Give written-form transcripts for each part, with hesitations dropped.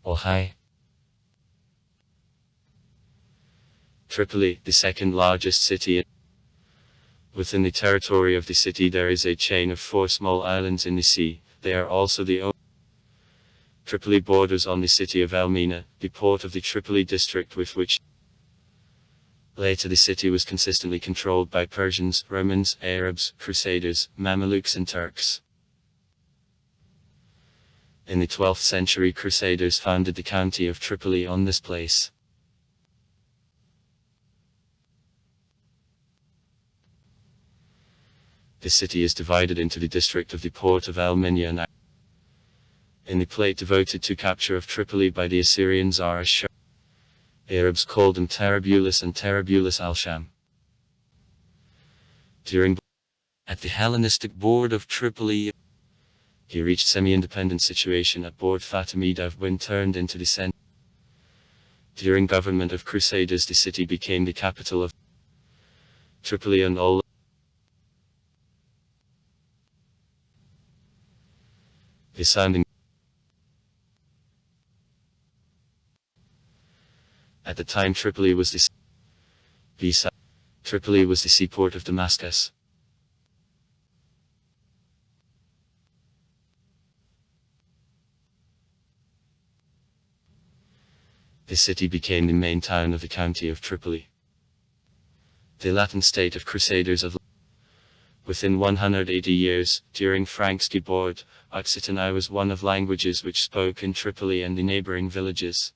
Ohio. Tripoli, the second largest city. Within the territory of the city there is a chain of 4 small islands in the sea. They are also the only. Tripoli borders on the city of Elmina, the port of the Tripoli district with which later the city was consistently controlled by Persians, Romans, Arabs, Crusaders, Mamelukes and Turks. In the 12th century Crusaders founded the county of Tripoli on this place. The city is divided into the district of the port of Elmina and in the plate devoted to capture of Tripoli by the Assyrians are as Arabs called them Tarabulus and Tarabulus al-Sham. At the Hellenistic board of Tripoli, he reached semi-independent situation at Board Fatimida when turned into the center. During government of Crusaders the city became the capital of Tripoli and all. The sounding. At the time Tripoli was the seaport of Damascus. The city became the main town of the county of Tripoli. The Latin state of Crusaders of within 180 years, during Frank's board, Occitan was one of languages which spoke in Tripoli and the neighboring villages.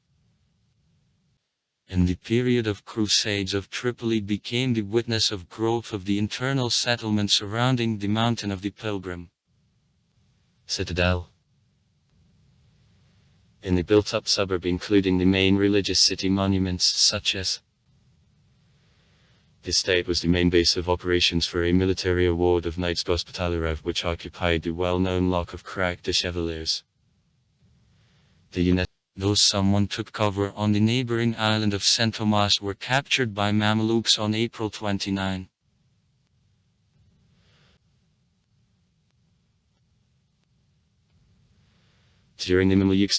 In the period of Crusades of Tripoli became the witness of growth of the internal settlement surrounding the mountain of the pilgrim citadel. In the built-up suburb including the main religious city monuments such as the state was the main base of operations for a military award of Knights Hospitaliers which occupied the well-known Loch of Crac de Chevaliers. Though someone took cover on the neighboring island of St. Thomas were captured by Mamelukes on April 29. During the Mamelukes,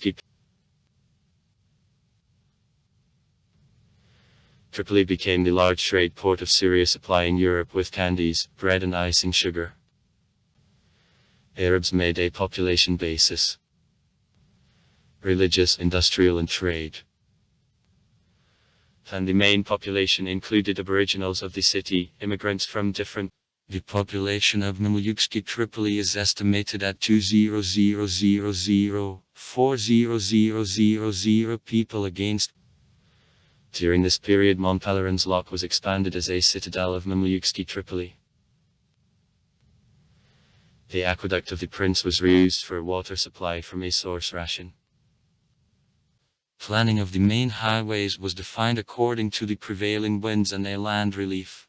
Tripoli became the large trade port of Syria supplying Europe with candies, bread and icing sugar. Arabs made a population basis. Religious, industrial and trade. And the main population included aboriginals of the city, immigrants from different. The population of Mamelukes Tripoli is estimated at 200,040,000 people against. During this period Montpellieran's Loch was expanded as a citadel of Mamelukes Tripoli. The aqueduct of the prince was reused for water supply from a source ration. Planning of the main highways was defined according to the prevailing winds and a land relief.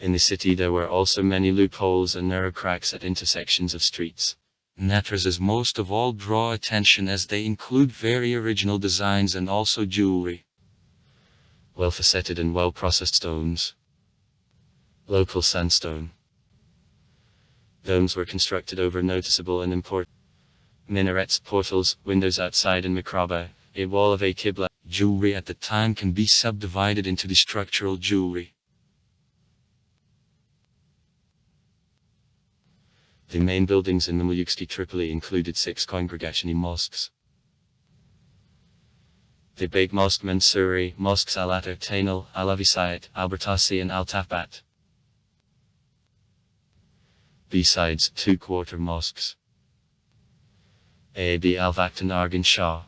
In the city there were also many loopholes and narrow cracks at intersections of streets. Netters most of all draw attention as they include very original designs and also jewelry. Well faceted and well processed stones. Local sandstone. Domes were constructed over noticeable and important minarets, portals, windows outside and mihraba, a wall of a qibla. Jewelry at the time can be subdivided into the structural jewelry. The main buildings in the Mamelukes Tripoli included 6 congregational mosques. The Big Mosque Mansouri, Mosques Al-Atar, Tainal, Al-Avisayat, Al-Bartasi and Al-Tafbat. Besides 2 quarter mosques. Ab Al-Vakt and Argan Shah.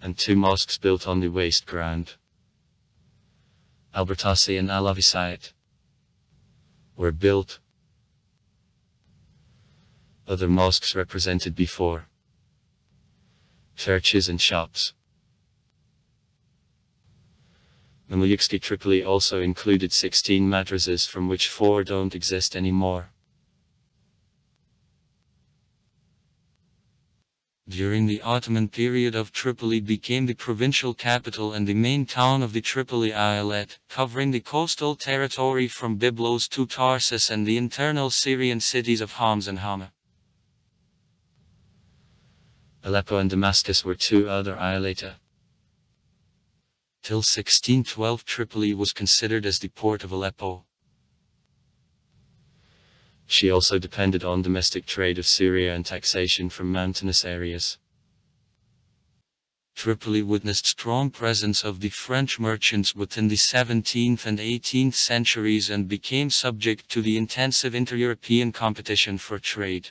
And 2 mosques built on the waste ground. Al-Bartasi and Al-Avisayat were built. Other mosques represented before. Churches and shops. Mamelukes Tripoli also included 16 madrasas from which 4 don't exist anymore. During the Ottoman period of Tripoli became the provincial capital and the main town of the Tripoli Eyalet, covering the coastal territory from Byblos to Tarsus and the internal Syrian cities of Homs and Hama. Aleppo and Damascus were two other later. Till 1612 Tripoli was considered as the port of Aleppo. She also depended on domestic trade of Syria and taxation from mountainous areas. Tripoli witnessed strong presence of the French merchants within the 17th and 18th centuries and became subject to the intensive inter-European competition for trade.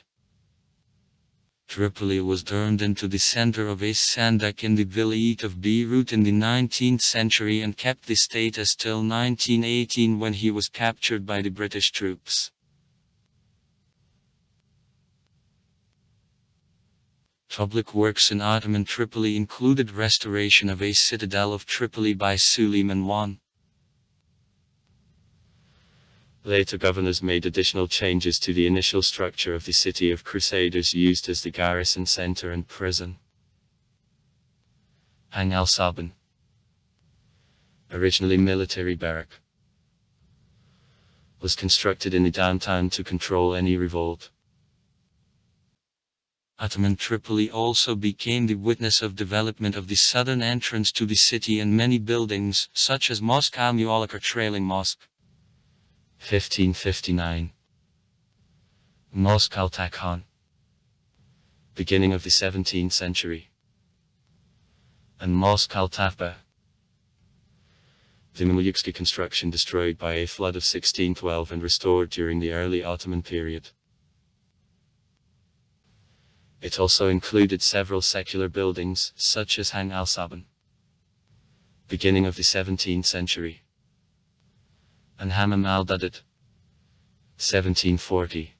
Tripoli was turned into the center of a sandak in the vilayet of Beirut in the 19th century and kept the status till 1918 when he was captured by the British troops. Public works in Ottoman Tripoli included restoration of a citadel of Tripoli by Suleiman I. Later governors made additional changes to the initial structure of the city of Crusaders used as the garrison center and prison. Hang al-Saban, originally military barrack, was constructed in the downtown to control any revolt. Ottoman Tripoli also became the witness of development of the southern entrance to the city and many buildings, such as Mosque al-Mu'allaq or Trailing Mosque. 1559. Mosque al-Takhan, beginning of the 17th century. And Mosque al-Tafba, the Mamluks construction destroyed by a flood of 1612 and restored during the early Ottoman period. It also included several secular buildings, such as Hang al-Saban, beginning of the 17th century, and Hammam al-Dadid, 1740.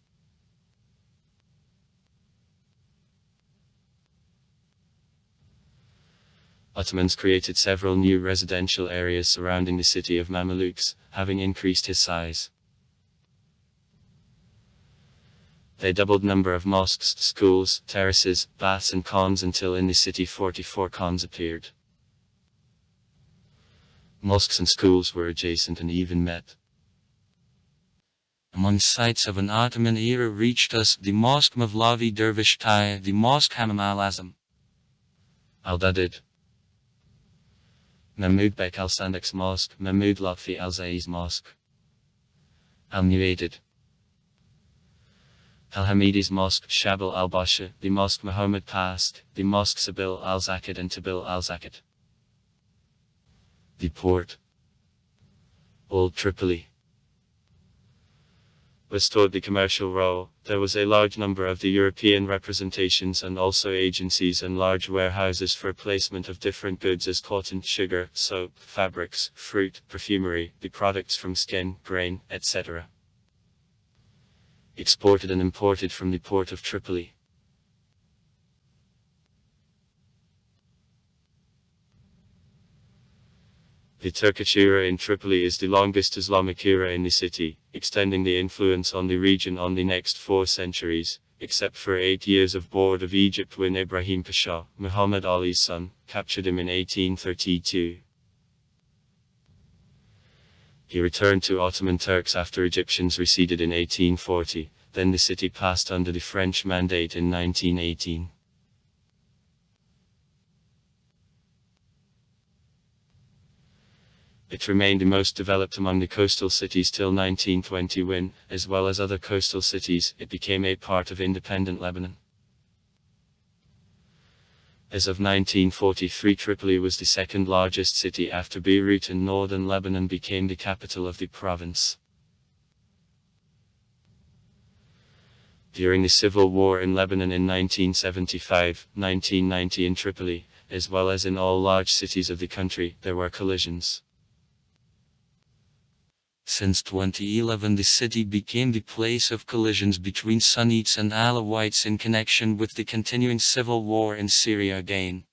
Ottomans created several new residential areas surrounding the city of Mamluks, having increased his size. They doubled number of mosques, schools, terraces, baths and khans until in the city 44 khans appeared. Mosques and schools were adjacent and even met. Among sites of an Ottoman era reached us the Mosque Mavlavi Dervish Taya, the Mosque Hammam al-Azam, al-Dadid, Mahmud Bek al-Sandak's Mosque, Mahmud Lotfi al-Zai's Mosque, al-Muaddid, Al-Hamidi's Mosque, Shabal al-Basha, the Mosque Muhammad Past, the Mosque Sabil al-Zakid and Tabil al-Zakid. The port, Old Tripoli, restored the commercial role. There was a large number of the European representations and also agencies and large warehouses for placement of different goods as cotton, sugar, soap, fabrics, fruit, perfumery, the products from skin, grain, etc. Exported and imported from the port of Tripoli. The Turkish era in Tripoli is the longest Islamic era in the city, extending the influence on the region on the next 4 centuries, except for 8 years of Board of Egypt when Ibrahim Pasha, Muhammad Ali's son, captured him in 1832. He returned to Ottoman Turks after Egyptians receded in 1840, then the city passed under the French mandate in 1918. It remained the most developed among the coastal cities till 1920 when, as well as other coastal cities, it became a part of independent Lebanon. As of 1943, Tripoli was the second largest city after Beirut, and northern Lebanon became the capital of the province. During the civil war in Lebanon in 1975-1990 in Tripoli, as well as in all large cities of the country, there were collisions. Since 2011, the city became the place of collisions between Sunnites and Alawites in connection with the continuing civil war in Syria again.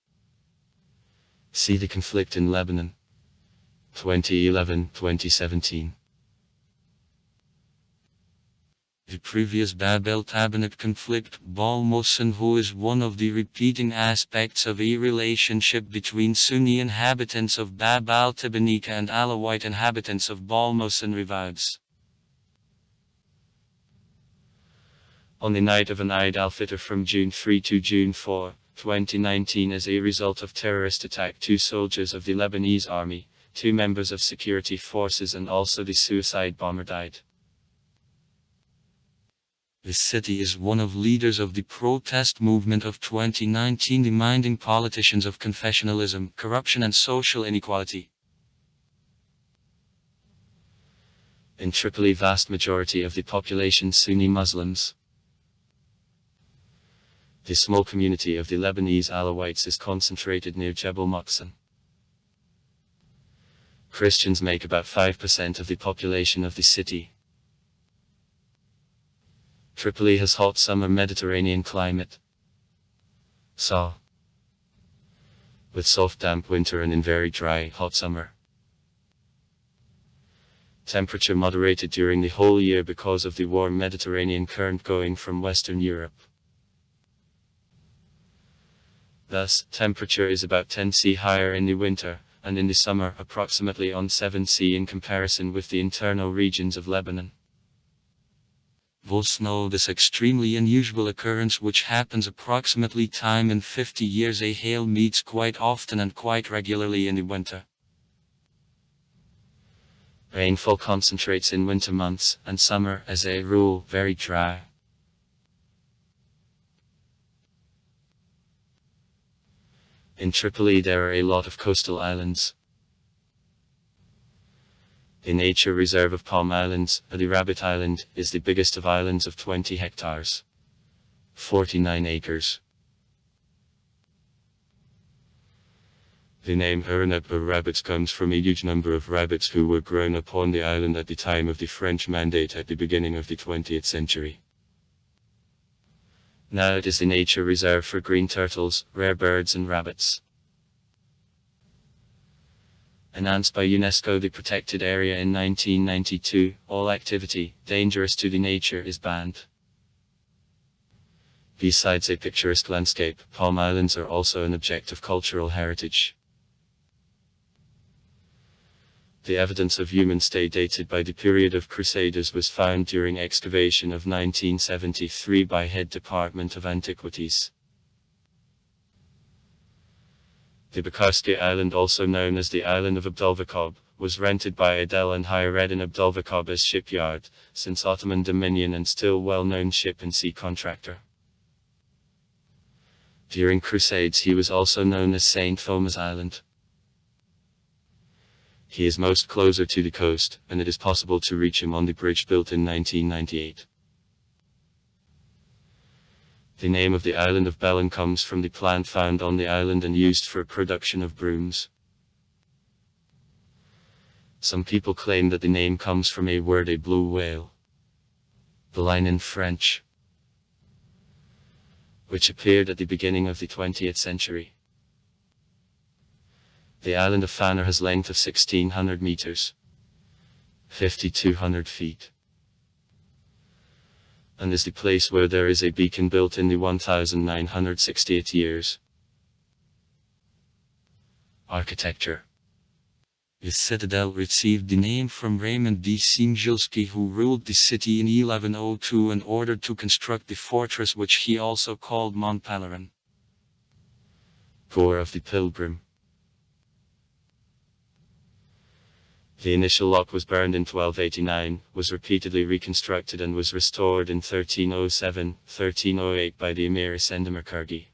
See the conflict in Lebanon, 2011-2017. The previous Bab el-Tabanat conflict, Balmosun, who is one of the repeating aspects of a relationship between Sunni inhabitants of Bab al-Tabanika and Alawite inhabitants of Balmosun, revives. On the night of an Eid al-Fitr from June 3 to June 4, 2019 as a result of terrorist attack. 2 soldiers of the Lebanese army, 2 members of security forces and also the suicide bomber died. The city is one of leaders of the protest movement of 2019, demanding politicians of confessionalism, corruption and social inequality. In Tripoli, vast majority of the population Sunni Muslims. The small community of the Lebanese Alawites is concentrated near Jebel Muqsan. Christians make about 5% of the population of the city. Tripoli has hot summer Mediterranean climate. With soft damp winter and in very dry, hot summer. Temperature moderated during the whole year because of the warm Mediterranean current going from Western Europe. Thus, temperature is about 10 C higher in the winter, and in the summer approximately on 7 C in comparison with the internal regions of Lebanon. Thus know this extremely unusual occurrence which happens approximately time in 50 years. A hail meets quite often and quite regularly in the winter. Rainfall concentrates in winter months, and summer, as a rule, very dry. In Tripoli there are a lot of coastal islands. The nature reserve of Palm Islands, the Rabbit Island, is the biggest of islands of 20 hectares. 49 acres. The name Aranep or rabbits comes from a huge number of rabbits who were grown upon the island at the time of the French Mandate at the beginning of the 20th century. Now it is the nature reserve for green turtles, rare birds and rabbits. Announced by UNESCO the protected area in 1992, all activity, dangerous to the nature is banned. Besides a picturesque landscape, Palm Islands are also an object of cultural heritage. The evidence of human stay dated by the period of Crusaders was found during excavation of 1973 by Head Department of Antiquities. The Bakarski Island, also known as the Island of Abdulvakab, was rented by Adel and hired in Abdulvakab as shipyard, since Ottoman dominion and still well-known ship and sea contractor. During Crusades he was also known as St. Thomas Island. He is most closer to the coast, and it is possible to reach him on the bridge built in 1998. The name of the island of Belen comes from the plant found on the island and used for production of brooms. Some people claim that the name comes from a word, a blue whale, Baleine in French, which appeared at the beginning of the 20th century. The island of Fanner has length of 1600 meters, 5,200 feet, and is the place where there is a beacon built in the 1968 years. Architecture. The citadel received the name from Raymond D. Simjilski, who ruled the city in 1102 and ordered to construct the fortress, which he also called Mont Pelerin. Gore of the Pilgrim. The initial lock was burned in 1289, was repeatedly reconstructed and was restored in 1307-1308 by the Emir Esendemir Kırgi.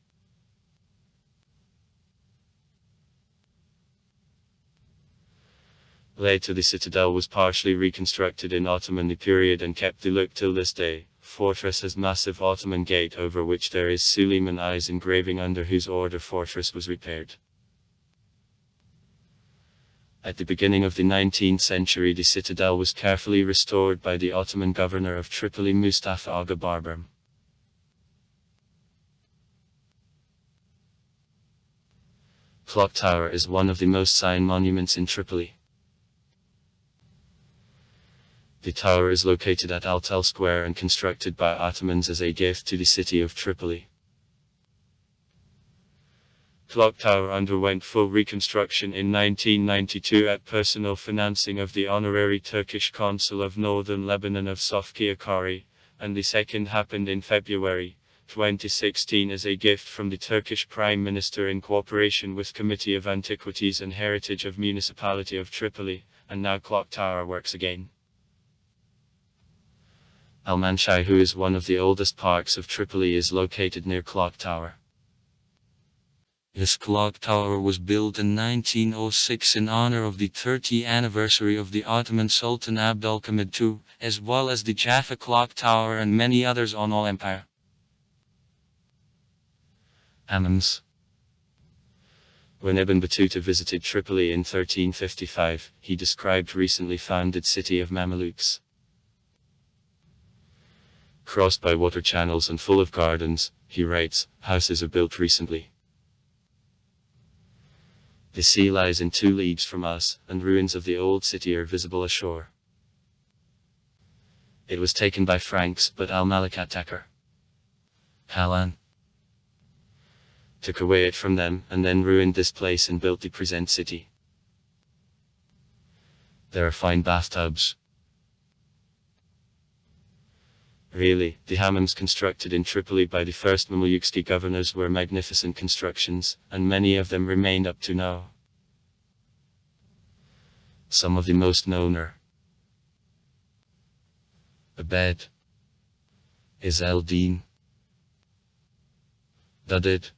Later the citadel was partially reconstructed in Ottoman period and kept the look till this day. Fortress has massive Ottoman gate over which there is Suleiman eyes engraving, under whose order fortress was repaired. At the beginning of the 19th century the citadel was carefully restored by the Ottoman governor of Tripoli Mustafa Aga Barbaram. Clock Tower is one of the most sign monuments in Tripoli. The tower is located at Al Tel Square and constructed by Ottomans as a gift to the city of Tripoli. Clock Tower underwent full reconstruction in 1992 at personal financing of the honorary Turkish consul of northern Lebanon of Sofki Akari, and the second happened in February 2016 as a gift from the Turkish Prime Minister in cooperation with Committee of Antiquities and Heritage of Municipality of Tripoli, and now Clock Tower works again. Al-Manshai, who is one of the oldest parks of Tripoli, is located near Clock Tower. This clock tower was built in 1906 in honor of the 30th anniversary of the Ottoman Sultan Abdülhamid II, as well as the Jaffa Clock Tower and many others on all empire. Hammams. When Ibn Battuta visited Tripoli in 1355, he described recently founded city of Mamelukes. Crossed by water channels and full of gardens, he writes, houses are built recently. The sea lies in 2 leagues from us, and ruins of the old city are visible ashore. It was taken by Franks, but Al-Malik attacker Halan took away it from them, and then ruined this place and built the present city. There are fine bathtubs. Really, the hammams constructed in Tripoli by the first Mameluke governors were magnificent constructions, and many of them remained up to now. Some of the most known are Abed, Is el-Din, Dudid,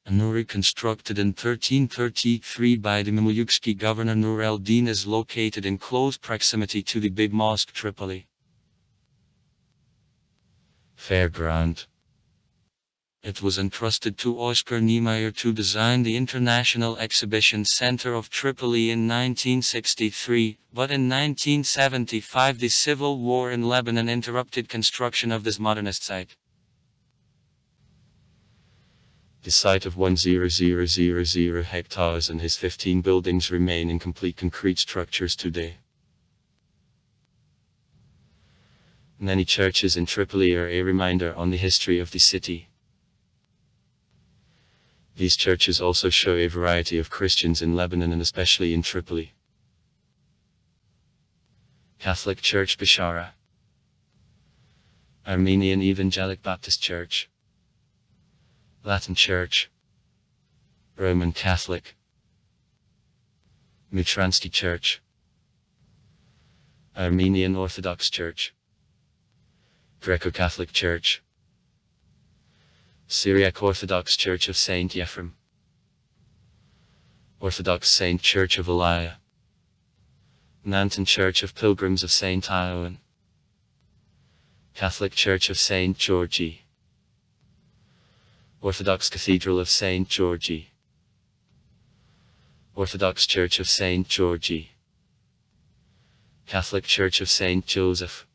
Nuri, constructed in 1333 by the Mameluke governor Nur el-Din, is located in close proximity to the big mosque Tripoli. Fairground. It was entrusted to Oscar Niemeyer to design the International Exhibition Center of Tripoli in 1963, but in 1975 the civil war in Lebanon interrupted construction of this modernist site. The site of 1,000 hectares and his 15 buildings remain incomplete concrete structures today. Many churches in Tripoli are a reminder on the history of the city. These churches also show a variety of Christians in Lebanon and especially in Tripoli. Catholic Church Bishara, Armenian Evangelic Baptist Church, Latin Church, Roman Catholic, Mutransky Church, Armenian Orthodox Church, Greco-Catholic Church, Syriac Orthodox Church of Saint Ephrem, Orthodox Saint Church of Elia, Nanton Church of Pilgrims of Saint Ioan, Catholic Church of Saint Georgie, Orthodox Cathedral of Saint Georgie, Orthodox Church of Saint Georgie, Catholic Church of Saint Joseph,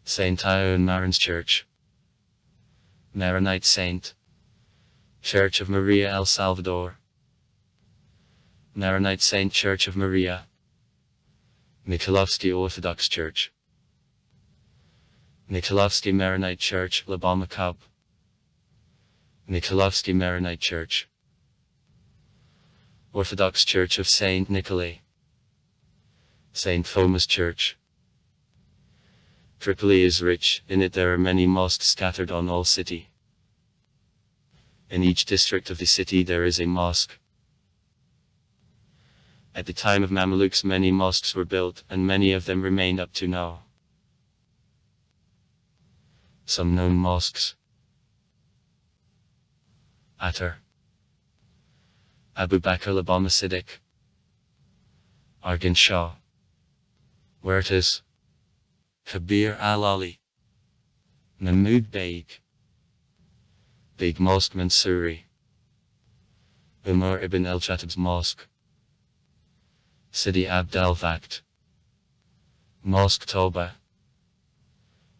Saint Ioan Maron's Church, Maronite Saint, Church of Maria El Salvador, Maronite Saint Church of Maria, Mikhailovsky Orthodox Church, Mikhailovsky Maronite Church, Labamakab, Mikhailovsky Maronite Church, Orthodox Church of Saint Nikolai, Saint Thomas Church. Tripoli is rich, in it there are many mosques scattered on all city. In each district of the city there is a mosque. At the time of Mamelukes many mosques were built, and many of them remained up to now. Some known mosques: Attar, Abu Bakr Labama Siddiq, Argan Shah, Huertas, Kabir al-Ali, Mahmud Beg, Big Mosque Mansouri, Umar ibn al-Khattab's Mosque, Sidi Abd al-Vaqt, Mosque Toba,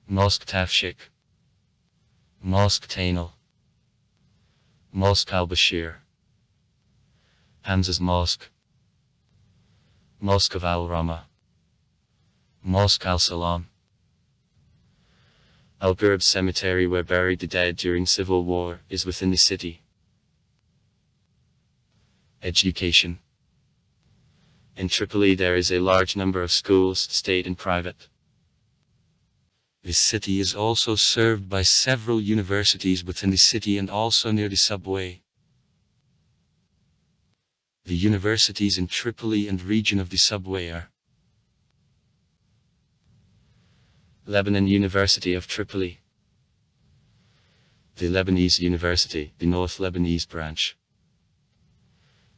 Mosque Tafshik, Mosque Tainal, Mosque al-Bashir, Hamza's Mosque, Mosque of al-Rama, Mosque al-Salam, Al-Ghurab Cemetery, where buried the dead during civil war, is within the city. Education. In Tripoli there is a large number of schools, state and private. The city is also served by several universities within the city and also near the subway. The universities in Tripoli and region of the subway are Lebanon University of Tripoli, the Lebanese University, the North Lebanese branch,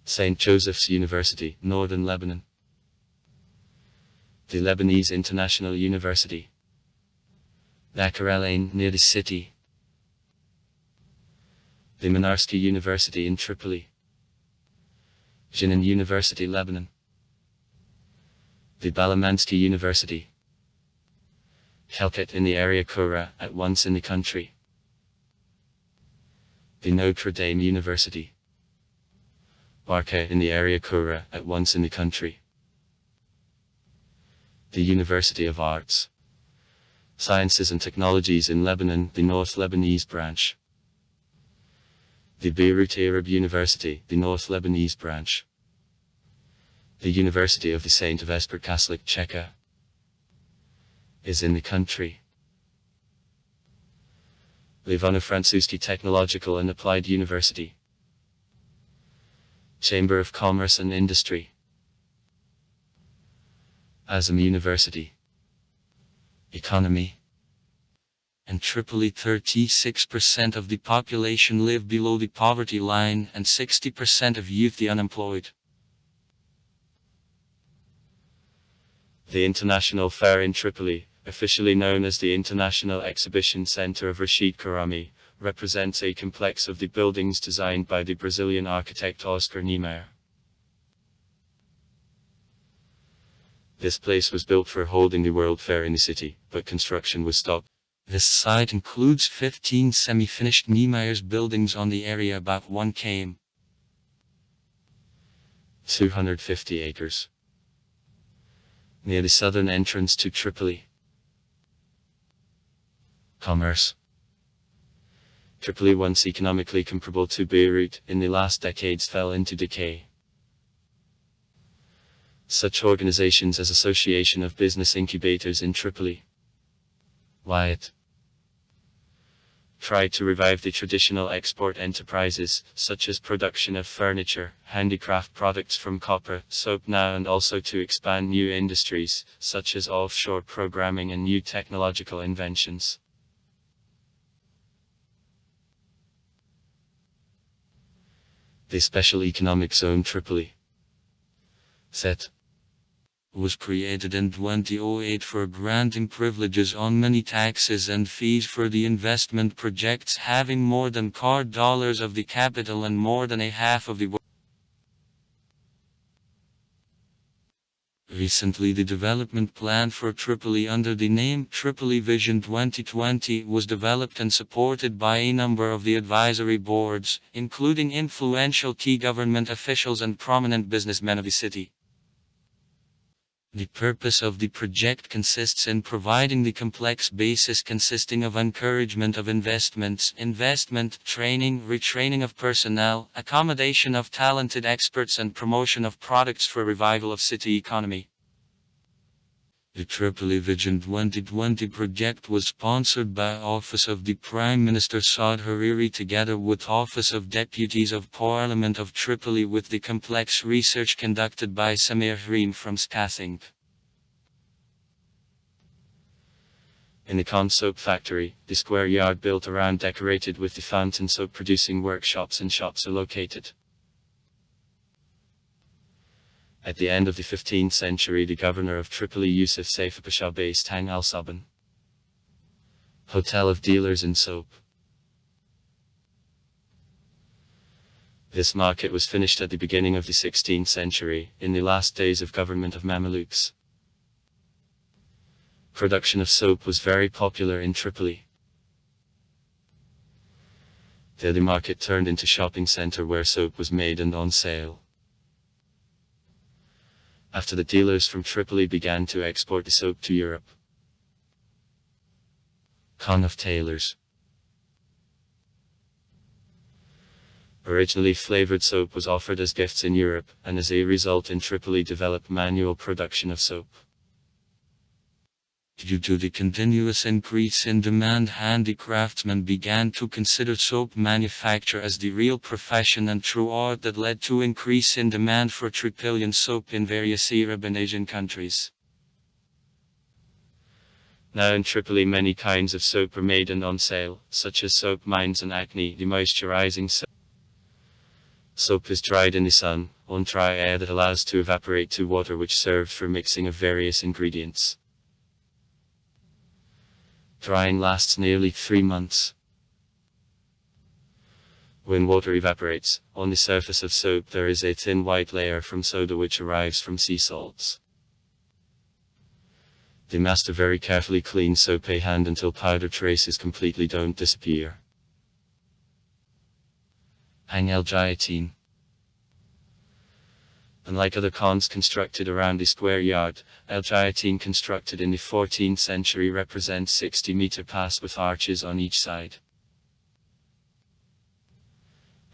St. Joseph's University, Northern Lebanon, the Lebanese International University, Dakar El Ain near the city, the Menarski University in Tripoli, Jenin University, Lebanon, the Balamansky University, Helket in the area Kura, at once in the country, the Notre Dame University, Barka in the area Kura, at once in the country, the University of Arts, Sciences and Technologies in Lebanon, the North Lebanese branch, the Beirut Arab University, the North Lebanese branch, the University of the St. Vesper Catholic Czechia, is in the country, Livano-Francuski Technological and Applied University, Chamber of Commerce and Industry, Azam University, Economy. In Tripoli, 36% of the population live below the poverty line and 60% of youth the unemployed. The International Fair in Tripoli, officially known as the International Exhibition Center of Rashid Karami, represents a complex of the buildings designed by the Brazilian architect Oscar Niemeyer. This place was built for holding the World Fair in the city, but construction was stopped. This site includes 15 semi-finished Niemeyer's buildings on the area about 1 km, 250 acres, near the southern entrance to Tripoli. Commerce. Tripoli, once economically comparable to Beirut, in the last decades fell into decay. Such organizations as Association of Business Incubators in Tripoli, Wyatt, tried to revive the traditional export enterprises, such as production of furniture, handicraft products from copper, soap now, and also to expand new industries, such as offshore programming and new technological inventions. The Special Economic Zone Tripoli, SET, was created in 2008 for granting privileges on many taxes and fees for the investment projects having more than $1 of the capital and more than a half of the work. Recently, the development plan for Tripoli under the name Tripoli Vision 2020 was developed and supported by a number of the advisory boards, including influential key government officials and prominent businessmen of the city. The purpose of the project consists in providing the complex basis consisting of encouragement of investment, training, retraining of personnel, accommodation of talented experts and promotion of products for revival of city economy. The Tripoli Vision 2020 project was sponsored by Office of the Prime Minister Saad Hariri together with Office of Deputies of Parliament of Tripoli with the complex research conducted by Samir Hreem from Skassing. In the Khan soap factory, the square yard built around decorated with the fountain soap producing workshops and shops are located. At the end of the 15th century, the governor of Tripoli Yusuf Saif Pasha based Hang al-Saban, hotel of dealers in soap. This market was finished at the beginning of the 16th century, in the last days of government of Mamelukes. Production of soap was very popular in Tripoli. There the market turned into shopping center where soap was made and on sale. After the dealers from Tripoli began to export the soap to Europe. Khan of Tailors. Originally flavored soap was offered as gifts in Europe, and as a result in Tripoli developed manual production of soap. Due to the continuous increase in demand, handicraftsmen began to consider soap manufacture as the real profession and true art that led to increase in demand for Tripolian soap in various Arab and Asian countries. Now in Tripoli many kinds of soap are made and on sale, such as soap mines and acne demoisturizing soap. Soap is dried in the sun, on dry air that allows to evaporate to water, which serves for mixing of various ingredients. Drying lasts nearly 3 months. When water evaporates, on the surface of soap there is a thin white layer from soda which arrives from sea salts. The master very carefully cleans soap by hand until powder traces completely don't disappear. Hang L-guillotine. Unlike other khans constructed around a square yard, L-guillotine constructed in the 14th century represents 60-meter pass with arches on each side.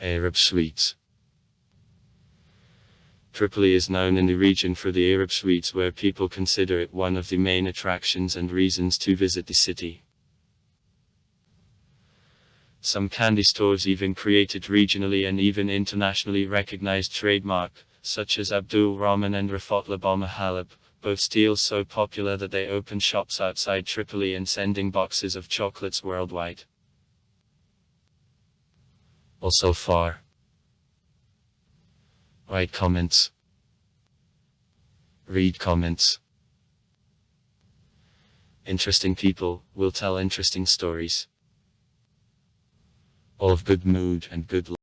Arab sweets. Tripoli is known in the region for the Arab sweets, where people consider it one of the main attractions and reasons to visit the city. Some candy stores even created regionally and even internationally recognized trademark, such as Abdul Rahman and Rafat Labama Halab, both still so popular that they open shops outside Tripoli and sending boxes of chocolates worldwide. Also far. Write comments. Read comments. Interesting people will tell interesting stories. All of good mood and good luck.